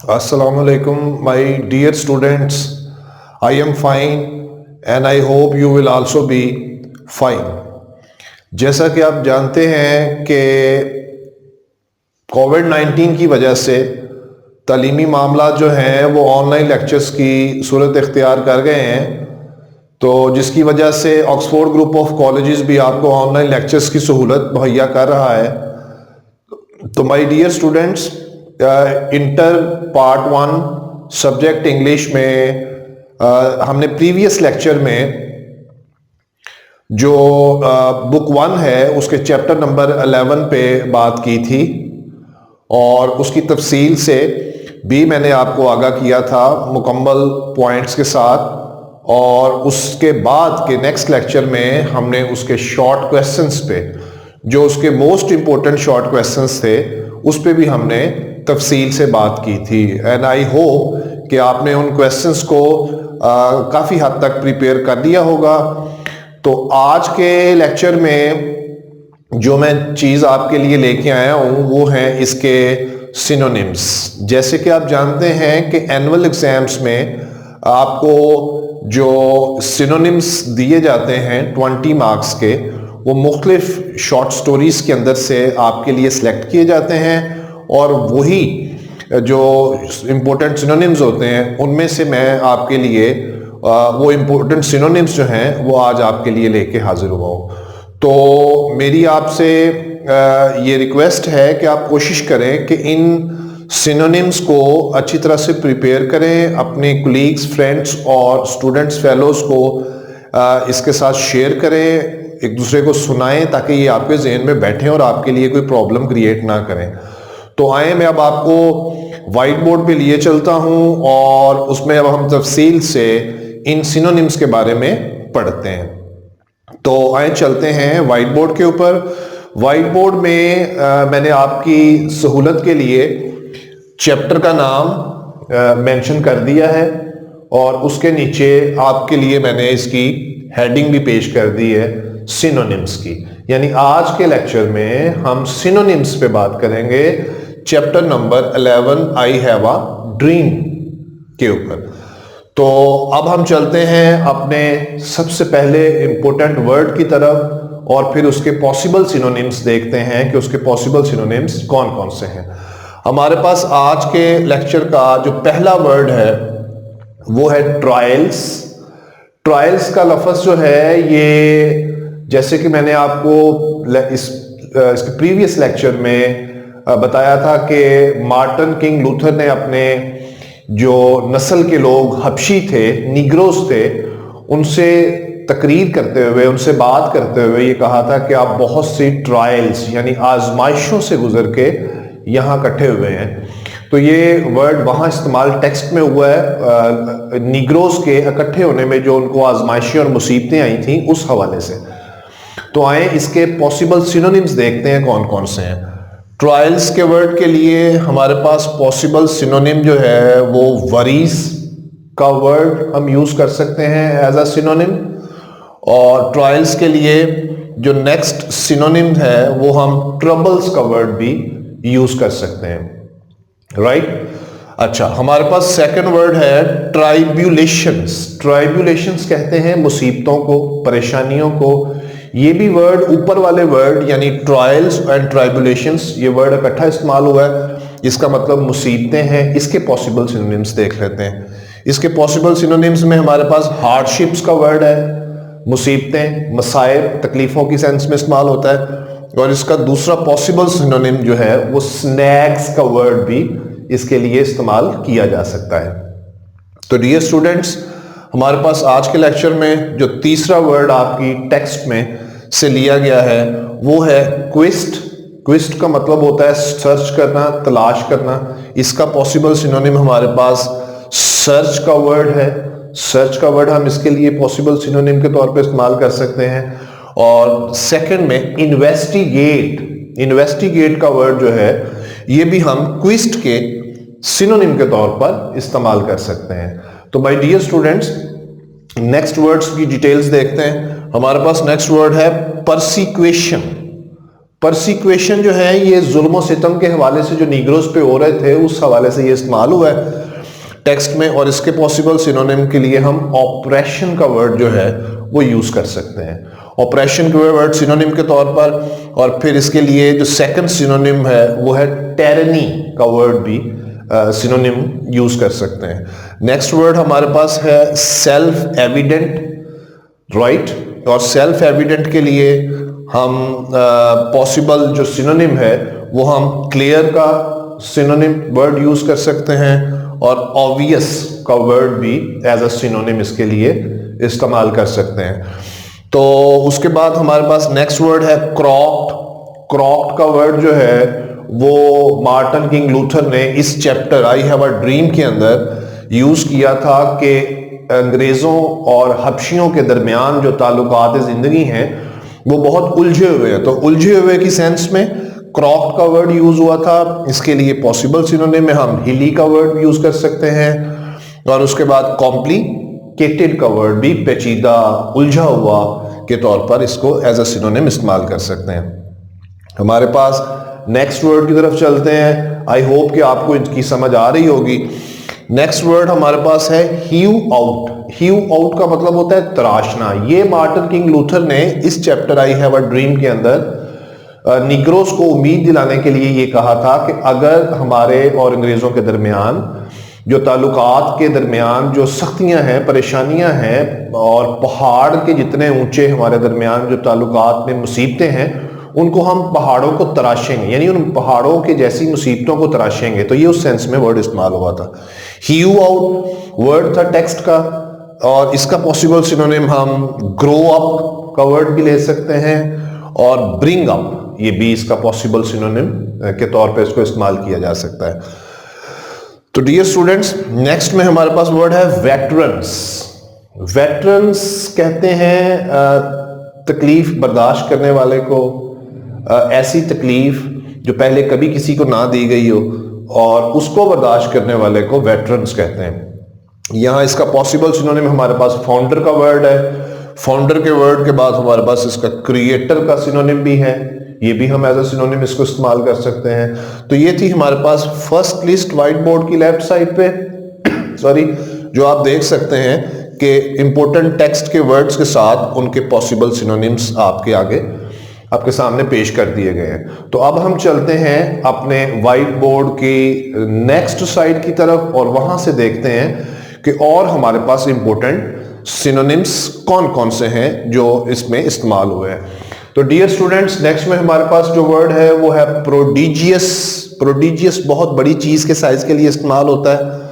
Assalamu alaikum, my dear students. I am fine and I hope you will also be fine. जैसा कि आप जानते हैं कि कोविड-19 की वजह से तालीमी मामला जो हैं वो ऑनलाइन लेक्चर्स की सूरत इख्तियार कर गए हैं, तो जिसकी वजह से ऑक्सफोर्ड ग्रुप ऑफ कॉलेजेस भी आपको ऑनलाइन लेक्चर्स की सहूलत मुहैया कर रहा है। तो my dear students, inter part 1 subject English में हमने प्रीवियस लेक्चर में जो बुक 1 है उसके चैप्टर नंबर 11 पे बात की थी और उसकी तफसील से भी मैंने आपको आगाह किया था मुकम्मल पॉइंट्स के साथ। और उसके बाद के नेक्स्ट लेक्चर में हमने उसके शॉर्ट क्वेश्चंस पे, जो उसके मोस्ट इंपॉर्टेंट शॉर्ट क्वेश्चंस थे, उस पे भी हमने तफसील से बात की थी। एंड आई होप कि आपने उन क्वेश्चंस को काफ़ी हद तक प्रिपेयर कर लिया होगा। तो आज के लेक्चर में जो मैं चीज़ आपके लिए लेके आया हूँ वो है इसके सिनोनिम्स। जैसे कि आप जानते हैं कि एनुअल एग्जाम्स में आपको जो सिनोनिम्स दिए जाते हैं 20 मार्क्स के, वो मुख्तलिफ शॉर्ट स्टोरीज के अंदर से आपके लिए सिलेक्ट किए जाते हैं और वही जो इम्पोर्टेंट सिनोनिम्स होते हैं उनमें से मैं आपके लिए वो इम्पोर्टेंट सिनोनिम्स जो हैं वो आज आपके लिए लेके हाजिर हुआ हूँ। तो मेरी आपसे ये रिक्वेस्ट है कि आप कोशिश करें कि इन सिनोनिम्स को अच्छी तरह से प्रिपेयर करें, अपने कोलीग्स, फ्रेंड्स और स्टूडेंट्स, फेलोज को इसके साथ शेयर करें, एक दूसरे को सुनाएं ताकि ये आपके जहन में बैठें और आपके लिए कोई प्रॉब्लम क्रिएट ना करें। तो आए मैं अब आपको वाइट बोर्ड पे लिए चलता हूं और उसमें अब हम तफसील से इन सिनोनिम्स के बारे में पढ़ते हैं। तो आए चलते हैं वाइट बोर्ड के ऊपर। वाइट बोर्ड में मैंने आपकी सहूलत के लिए चैप्टर का नाम मेंशन कर दिया है और उसके नीचे आपके लिए मैंने इसकी हेडिंग भी पेश कर दी है सिनोनिम्स की। यानी आज के लेक्चर में हम सिनोनिम्स पे बात करेंगे chapter number 11 I have a dream के ऊपर। तो अब हम चलते हैं अपने सबसे पहले इंपॉर्टेंट वर्ड की तरफ और फिर उसके पॉसिबल सिनोनिम्स देखते हैं कि उसके पॉसिबल सिनोनिम्स कौन कौन से हैं। हमारे पास आज के लेक्चर का जो पहला वर्ड है वो है ट्रायल्स। ट्रायल्स का लफ्ज़ जो है ये, जैसे कि मैंने आपको इसके प्रीवियस लेक्चर में बताया था कि मार्टिन किंग लूथर ने अपने जो नस्ल के लोग हबशी थे, नीग्रोस थे, उनसे तकरीर करते हुए, उनसे बात करते हुए ये कहा था कि आप बहुत सी ट्रायल्स यानी आजमाइशों से गुजर के यहाँ इकट्ठे हुए हैं। तो ये वर्ड वहाँ इस्तेमाल टेक्स्ट में हुआ है नीग्रोस के इकट्ठे होने में, जो उनको आजमाइशें और मुसीबतें आई थी उस हवाले से। तो आए इसके पॉसिबल सिनोनिम्स देखते हैं कौन कौन से हैं। ट्रायल्स के वर्ड के लिए हमारे पास पॉसिबल सिनोनिम जो है वो वरीज का वर्ड हम यूज कर सकते हैं एज अ सिनोनिम, और ट्रायल्स के लिए जो नेक्स्ट सिनोनिम है वो हम ट्रबल्स का वर्ड भी यूज कर सकते हैं। राइट? अच्छा, हमारे पास सेकंड वर्ड है ट्राइब्यूलेशंस। ट्राइब्यूलेशंस कहते हैं मुसीबतों को, परेशानियों को। ये भी वर्ड, ऊपर वाले वर्ड यानी ट्रायल्स एंड ट्राइब्यूलेशंस, ये वर्ड इकट्ठा इस्तेमाल हुआ है, इसका मतलब मुसीबतें हैं। इसके पॉसिबल सिनोनिम्स देख लेते हैं। इसके पॉसिबल सिनोनिम्स में हमारे पास हार्डशिप्स का वर्ड है, मुसीबतें, मसाइब, तकलीफों की सेंस में इस्तेमाल होता है। और इसका दूसरा पॉसिबल सिनोनिम जो है वो स्नैक्स का वर्ड भी इसके लिए इस्तेमाल किया जा सकता है। तो डियर स्टूडेंट्स, हमारे पास आज के लेक्चर में जो तीसरा वर्ड आपकी टेक्स्ट में से लिया गया है वो है क्विस्ट। क्विस्ट का मतलब होता है सर्च करना, तलाश करना। इसका पॉसिबल सिनोनिम हमारे पास सर्च का वर्ड है। सर्च का वर्ड हम इसके लिए पॉसिबल सिनोनिम के तौर पे इस्तेमाल कर सकते हैं। और सेकंड में इन्वेस्टिगेट। इन्वेस्टिगेट का वर्ड जो है ये भी हम क्विस्ट के सिनोनिम के तौर पर इस्तेमाल कर सकते हैं। तो my dear students, next words की डिटेल्स देखते हैं। हमारे पास नेक्स्ट वर्ड है परसिक्वेशन। परसिक्वेशन जो है ये जुल्म सितम के हवाले से जो नीग्रोज पे हो रहे थे उस हवाले से ये इस्तेमाल हुआ है टेक्स्ट में। और इसके पॉसिबल सिनोनिम के लिए हम ऑपरेशन का वर्ड जो है वो यूज कर सकते हैं, ऑपरेशन के वर्ड सिनोनिम के तौर पर। और फिर इसके लिए जो सेकंड सिनोनिम है वो है टेरनी का वर्ड भी सिनोनिम यूज कर सकते हैं। नेक्स्ट वर्ड हमारे पास है सेल्फ एविडेंट, राइट। और सेल्फ एविडेंट के लिए हम पॉसिबल जो सिनोनिम है वो हम क्लियर का सिनोनिम वर्ड यूज कर सकते हैं और ऑब्वियस का वर्ड भी एज अ सिनोनिम इसके लिए इस्तेमाल कर सकते हैं। तो उसके बाद हमारे पास नेक्स्ट वर्ड है क्रॉक्ड। क्रॉक्ड का वर्ड जो है वो मार्टिन किंग लूथर ने इस chapter I have a dream के अंदर यूज किया था कि अंग्रेजों और हबशियों के दरमियान जो ताल्लुकात जिंदगी हैं वो बहुत उलझे हुए हैं। तो उलझे हुए की सेंस में क्रॉक्ड का वर्ड यूज हुआ था। इसके लिए पॉसिबल सिनोनिम में हम हिली का वर्ड यूज कर सकते हैं। और उसके बाद कॉम्प्लिकेटेड का वर्ड भी पेचीदा, उलझा हुआ के तौर पर इसको एज अ सिनोनिम इस्तेमाल कर सकते हैं। हमारे पास नेक्स्ट वर्ड की तरफ चलते हैं। आई होप कि आपको इनकी समझ आ रही होगी। नेक्स्ट वर्ड हमारे पास है हीव आउट। हीव आउट का मतलब होता है तराशना। ये मार्टिन किंग लूथर ने इस chapter I have a dream के अंदर निग्रोस को उम्मीद दिलाने के लिए ये कहा था कि अगर हमारे और अंग्रेजों के दरमियान जो ताल्लुकात के दरमियान जो सख्तियां हैं, परेशानियां हैं और पहाड़ के जितने ऊंचे हमारे दरमियान जो ताल्लुकात में मुसीबतें हैं उनको हम पहाड़ों को तराशेंगे, यानी उन पहाड़ों के जैसी मुसीबतों को तराशेंगे। तो ये उस सेंस में वर्ड इस्तेमाल हुआ था। हीव आउट वर्ड था टेक्स्ट का और इसका पॉसिबल सिनोनिम हम ग्रो अप का वर्ड भी ले सकते हैं और ब्रिंग अप, ये भी इसका पॉसिबल सिनोनिम के तौर पे इसको इस्तेमाल किया जा सकता है। तो डियर स्टूडेंट्स, नेक्स्ट में हमारे पास वर्ड है वेटरन्स। वेटरन्स कहते हैं तकलीफ बर्दाश्त करने वाले को, ऐसी तकलीफ जो पहले कभी किसी को ना दी गई हो और उसको बर्दाश्त करने वाले को वेटरन्स कहते हैं। यहां इसका पॉसिबल सिनोनिम हमारे पास फाउंडर का वर्ड है। फाउंडर के वर्ड के बाद हमारे पास इसका क्रिएटर का सिनोनिम भी है, ये भी हम एज अ सिनोनिम इसको इस्तेमाल कर सकते हैं। तो ये थी हमारे पास फर्स्ट लिस्ट व्हाइट बोर्ड की लेफ्ट साइड पे सॉरी, जो आप देख सकते हैं कि इंपॉर्टेंट टेक्स्ट के वर्ड्स के साथ उनके पॉसिबल सिनोनिम्स आपके आगे आपके सामने पेश कर दिए गए हैं। तो अब हम चलते हैं अपने व्हाइट बोर्ड की नेक्स्ट साइड की तरफ और वहां से देखते हैं कि और हमारे पास इंपॉर्टेंट सिनोनिम्स कौन कौन से हैं जो इसमें इस्तेमाल हुए हैं। तो डियर स्टूडेंट्स, नेक्स्ट में हमारे पास जो वर्ड है वो है प्रोडिजियस। प्रोडिजियस बहुत बड़ी चीज के साइज के लिए इस्तेमाल होता है।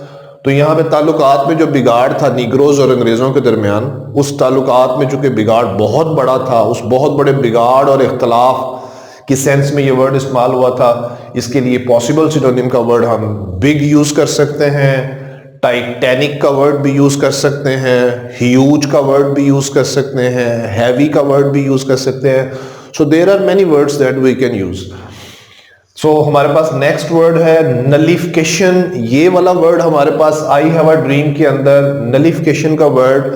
तो यहाँ पे ताल्लुकात में जो बिगाड़ था निग्रोज और अंग्रेजों के दरमियान, उस ताल्लुकात में चूंकि बिगाड़ बहुत बड़ा था, उस बहुत बड़े बिगाड़ और इख्तलाफ की सेंस में ये वर्ड इस्तेमाल हुआ था। इसके लिए पॉसिबल सिनोनिम का वर्ड हम बिग यूज कर सकते हैं, टाइटैनिक का वर्ड भी यूज कर सकते हैं, ह्यूज का वर्ड भी यूज कर सकते हैं, हैवी का वर्ड भी यूज कर सकते हैं। So there are many words that we can use. So हमारे पास नेक्स्ट वर्ड है नलिफिकेशन। ये वाला वर्ड हमारे पास आई हैव अ ड्रीम के अंदर नलिफिकेशन का वर्ड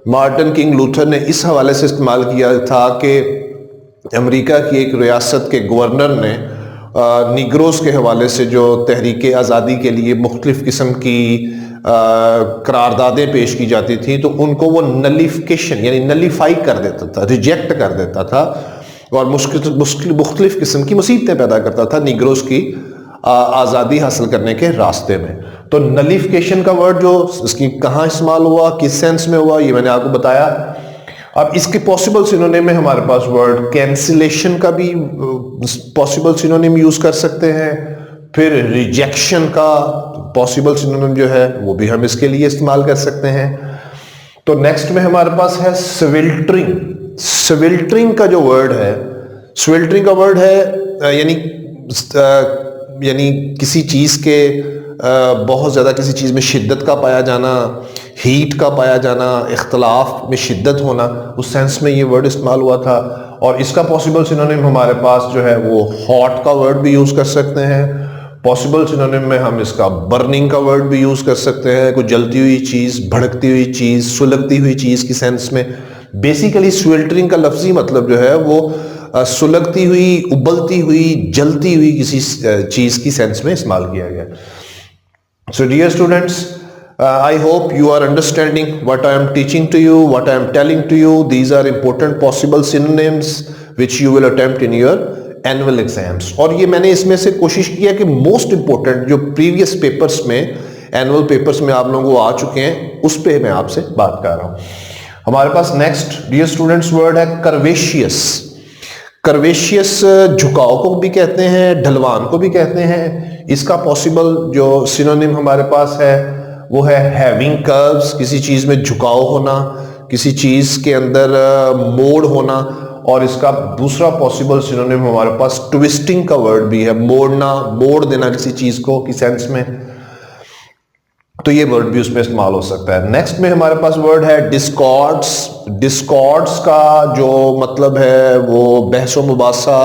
मार्टिन किंग लूथर ने इस हवाले से इस्तेमाल किया था कि अमेरिका की एक रियासत के गवर्नर ने निग्रोस के हवाले से जो तहरीक आज़ादी के लिए मुख्तलिफ किस्म की करारदादें पेश की जाती थी, तो उनको वो नलिफिकेशन यानी नलिफाई कर देता था, रिजेक्ट कर देता था और मुख्तलिफ किस्म की मुसीबतें पैदा करता था निग्रोस की आज़ादी हासिल करने के रास्ते में। तो नलिफिकेशन का वर्ड जो इसकी कहाँ इस्तेमाल हुआ, किस सेंस में हुआ, ये मैंने आपको बताया। अब इसके पॉसिबल सिनोनिम में हमारे पास वर्ड कैंसिलेशन का भी पॉसिबल सिनोनिम यूज कर सकते हैं। फिर रिजेक्शन का पॉसिबल सिनोनिम जो है वो भी हम इसके लिए इस्तेमाल कर सकते हैं। तो नेक्स्ट में हमारे पास है स्विल्टरिंग। स्विल्टरिंग का जो वर्ड है, स्विल्टरिंग का वर्ड है यानी किसी चीज के बहुत ज्यादा किसी चीज में शिद्दत का पाया जाना, हीट का पाया जाना, इख्तलाफ में शिद्दत होना, उस सेंस में ये वर्ड इस्तेमाल हुआ था। और इसका पॉसिबल सिनोनिम हमारे पास जो है वो हॉट का वर्ड भी यूज कर सकते हैं। पॉसिबल सिनोनिम में हम इसका बर्निंग का वर्ड भी यूज कर सकते हैं, कोई जलती हुई चीज, भड़कती हुई चीज, सुलगती हुई चीज की सेंस में। बेसिकली स्विल्टरिंग का लफ्जी मतलब जो है वो सुलगती हुई, उबलती हुई, जलती हुई किसी चीज की सेंस में इस्तेमाल किया गया। So dear students, I hope you are understanding what I am teaching to you, what I am telling to you. These are important possible synonyms which you will attempt in your annual exams. और ये मैंने इसमें से कोशिश किया कि most important जो previous papers में, एनुअल पेपर्स में आप लोगों को आ चुके हैं, उस पे मैं आपसे बात कर रहा हूँ। हमारे पास नेक्स्ट डियर स्टूडेंट्स वर्ड है कर्वेशियस। कर्वेशियस झुकाव को भी कहते हैं, ढलवान को भी कहते हैं। इसका पॉसिबल जो सिनोनिम हमारे पास है वो है हैविंग कर्व्स, किसी चीज में झुकाव होना, किसी चीज के अंदर मोड़ होना। और इसका दूसरा पॉसिबल सिनोनिम हमारे पास ट्विस्टिंग का वर्ड भी है, मोड़ना, मोड़ देना किसी चीज को की सेंस में, तो ये वर्ड भी उसमें इस्तेमाल हो सकता है। नेक्स्ट में हमारे पास वर्ड है डिस्कॉर्ड्स। डिस्कॉर्ड्स का जो मतलब है वो बहस व मुबासा,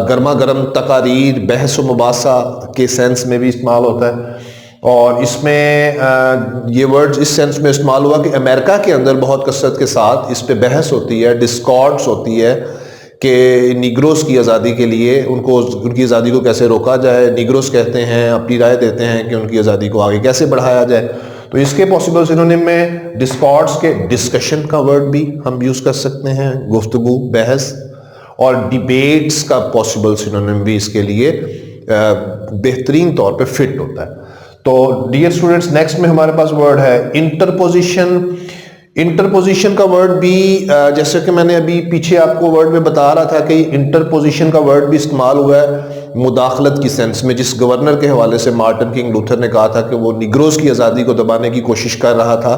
गर्मा गर्म तकारीर, बहस व मुबासा के सेंस में भी इस्तेमाल होता है। और इसमें ये वर्ड इस सेंस में इस्तेमाल हुआ कि अमेरिका के अंदर बहुत कसरत के साथ इस पे बहस होती है, डिस्कॉर्ड्स होती है कि निग्रोस की आज़ादी के लिए उनको, उनकी आज़ादी को कैसे रोका जाए। निग्रोस कहते हैं, अपनी राय देते हैं कि उनकी आज़ादी को आगे कैसे बढ़ाया जाए। तो इसके पॉसिबल सिनोनिम में डिस्कॉर्ड्स के डिस्कशन का वर्ड भी हम यूज़ कर सकते हैं, गुफ्तगू, बहस। और डिबेट्स का पॉसिबल सिनोनिम भी इसके लिए बेहतरीन तौर पे फिट होता है। तो डियर स्टूडेंट्स, नेक्स्ट में हमारे पास वर्ड है इंटरपोजिशन। इंटरपोजिशन का वर्ड भी जैसे कि मैंने अभी पीछे आपको वर्ड में बता रहा था कि इंटरपोजिशन का वर्ड भी इस्तेमाल हुआ है मुदाखलत की सेंस में, जिस गवर्नर के हवाले से मार्टिन किंग लूथर ने कहा था कि वो निग्रोस की आज़ादी को दबाने की कोशिश कर रहा था,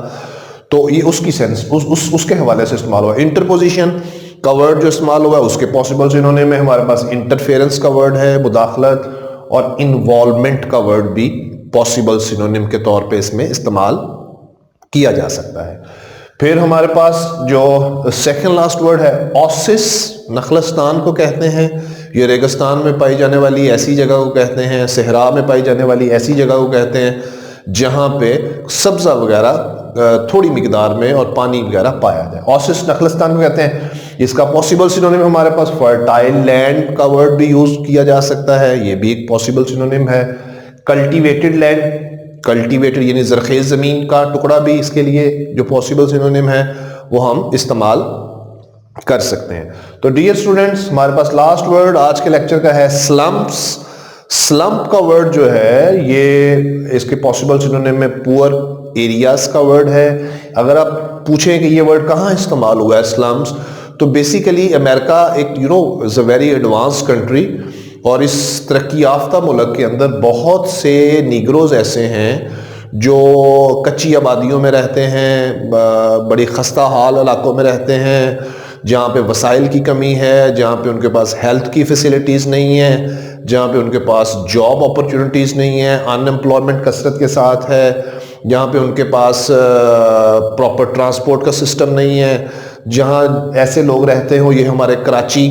तो ये उसकी सेंस उसके हवाले से इस्तेमाल हुआ। इंटरपोजिशन का वर्ड जो इस्तेमाल हुआ है उसके पॉसिबल सिनोनिम में हमारे पास इंटरफेरेंस का वर्ड है, मुदाखलत, और इन्वॉल्वमेंट का वर्ड भी पॉसिबल सिनोनिम के तौर पे इसमें इस्तेमाल किया जा सकता है। फिर हमारे पास जो सेकंड लास्ट वर्ड है ओसिस। नखलस्तान को कहते हैं, ये रेगिस्तान में पाई जाने वाली ऐसी जगह को कहते हैं, सहरा में पाई जाने वाली ऐसी जगह को कहते हैं जहाँ पे सब्जा वगैरह थोड़ी मिकदार में और पानी वगैरह पाया जाए। ओसिस नखलस्तान को कहते हैं। इसका पॉसिबल सिनोनिम हमारे पास फर्टाइल लैंड का वर्ड भी यूज किया जा सकता है, ये भी एक पॉसिबल सिनोनिम है। कल्टीवेटेड लैंड, कल्टीवेटेड यानी जरखेज जमीन का टुकड़ा भी इसके लिए जो पॉसिबल सिनोनिम है वो हम इस्तेमाल कर सकते हैं। तो डियर स्टूडेंट्स, हमारे पास लास्ट वर्ड आज के लेक्चर का है स्लम्प्स। स्लम्प का वर्ड जो है ये इसके पॉसिबल सिनोनिम में पुअर एरियाज का वर्ड है। अगर आप पूछें कि ये वर्ड कहाँ इस्तेमाल हुआ है स्लम्स, तो बेसिकली अमेरिका एक is a very advance country, और इस तरक्की याफ्ता मुल्क के अंदर बहुत से निग्रोज ऐसे हैं जो कच्ची आबादियों में रहते हैं, बड़ी खस्ता हाल इलाकों में रहते हैं, जहाँ पे वसाइल की कमी है, जहाँ पे उनके पास हेल्थ की फैसिलिटीज़ नहीं है, जहाँ पे उनके पास जॉब अपॉर्चुनिटीज़ नहीं है, अनएम्प्लॉयमेंट कसरत के साथ है, जहाँ पे उनके पास प्रॉपर ट्रांसपोर्ट का सिस्टम नहीं है, जहाँ ऐसे लोग रहते हो। ये हमारे कराची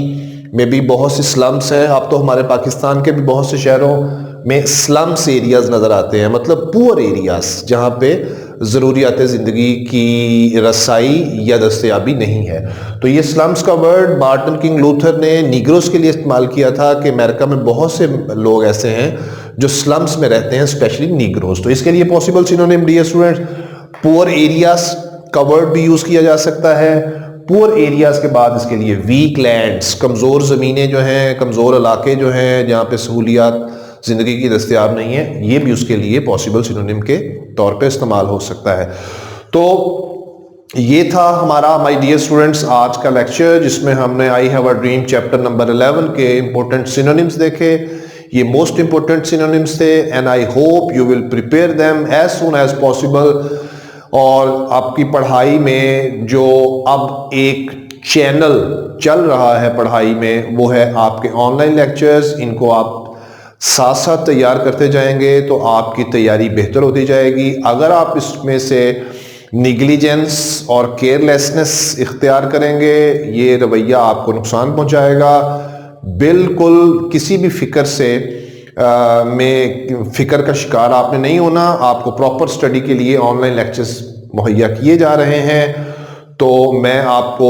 में भी बहुत सी स्लम्स हैं। अब तो हमारे पाकिस्तान के भी बहुत से शहरों में स्लम्स एरियाज नज़र आते हैं, मतलब पुअर एरियाज जहाँ पे ज़रूरियात ज़िंदगी की रसाई या दस्तयाबी नहीं है। तो ये स्लम्स का वर्ड मार्टिन किंग लूथर ने निग्रोस के लिए इस्तेमाल किया था कि अमेरिका में बहुत से लोग ऐसे हैं जो स्लम्स में रहते हैं, स्पेशली निग्रोस। तो इसके लिए possible synonym dear students, poor areas का वर्ड भी यूज़ किया जा सकता है। पुअर एरियाज के बाद इसके लिए वीक लैंड्स, कमज़ोर ज़मीनें जो हैं, कमज़ोर इलाके जो हैं जहाँ पे सहूलियात ज़िंदगी की दस्तयाब नहीं है, ये भी उसके लिए पॉसिबल सिनोनिम के तौर पे इस्तेमाल हो सकता है। तो ये था हमारा माय डियर स्टूडेंट्स आज का लेक्चर, जिसमें हमने I have a dream chapter number 11 के इंपॉर्टेंट सिनोनिम्स देखे। ये मोस्ट इंपॉर्टेंट सिनोनिम्स थे and I hope you will prepare them as soon as possible. और आपकी पढ़ाई में जो अब एक चैनल चल रहा है पढ़ाई में, वो है आपके ऑनलाइन लेक्चर्स। इनको आप साथ साथ तैयार करते जाएंगे तो आपकी तैयारी बेहतर होती जाएगी। अगर आप इसमें से निगलिजेंस और केयरलेसनेस इख्तियार करेंगे, ये रवैया आपको नुकसान पहुंचाएगा। बिल्कुल किसी भी फिक्र से में फिक्र का शिकार आपने नहीं होना। आपको प्रॉपर स्टडी के लिए ऑनलाइन लेक्चर्स मुहैया किए जा रहे हैं। तो मैं आपको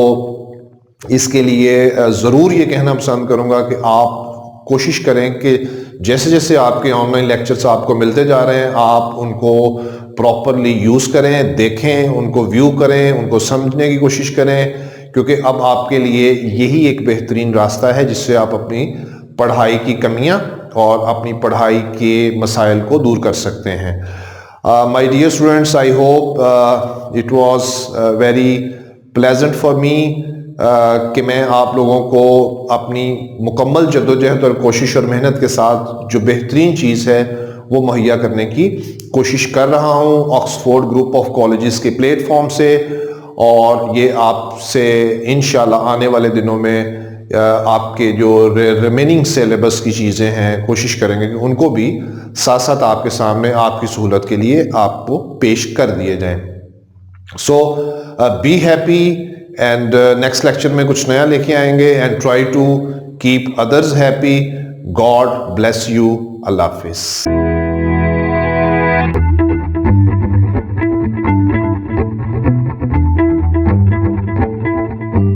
इसके लिए ज़रूर ये कहना पसंद करूँगा कि आप कोशिश करें कि जैसे जैसे आपके ऑनलाइन लेक्चर्स आपको मिलते जा रहे हैं, आप उनको प्रॉपरली यूज़ करें, देखें, उनको व्यू करें, उनको समझने की कोशिश करें, क्योंकि अब आपके लिए यही एक बेहतरीन रास्ता है जिससे आप अपनी पढ़ाई की कमियां और अपनी पढ़ाई के मसाइल को दूर कर सकते हैं। My dear students, I hope it was very pleasant for me कि मैं आप लोगों को अपनी मुकम्मल जद्दोजहद और कोशिश और मेहनत के साथ जो बेहतरीन चीज़ है वो मुहैया करने की कोशिश कर रहा हूँ ऑक्सफोर्ड ग्रुप ऑफ कॉलेजेस के प्लेटफॉर्म से, और ये आपसे इंशाल्लाह आने वाले दिनों में आपके जो रिमेनिंग सिलेबस की चीज़ें हैं कोशिश करेंगे कि उनको भी साथ साथ आपके सामने आपकी सहूलत के लिए आपको पेश कर दिए जाएं। So be happy, and next lecture में कुछ नया लेके आएंगे, and try to keep others happy. God bless you. अल्लाह हाफिज।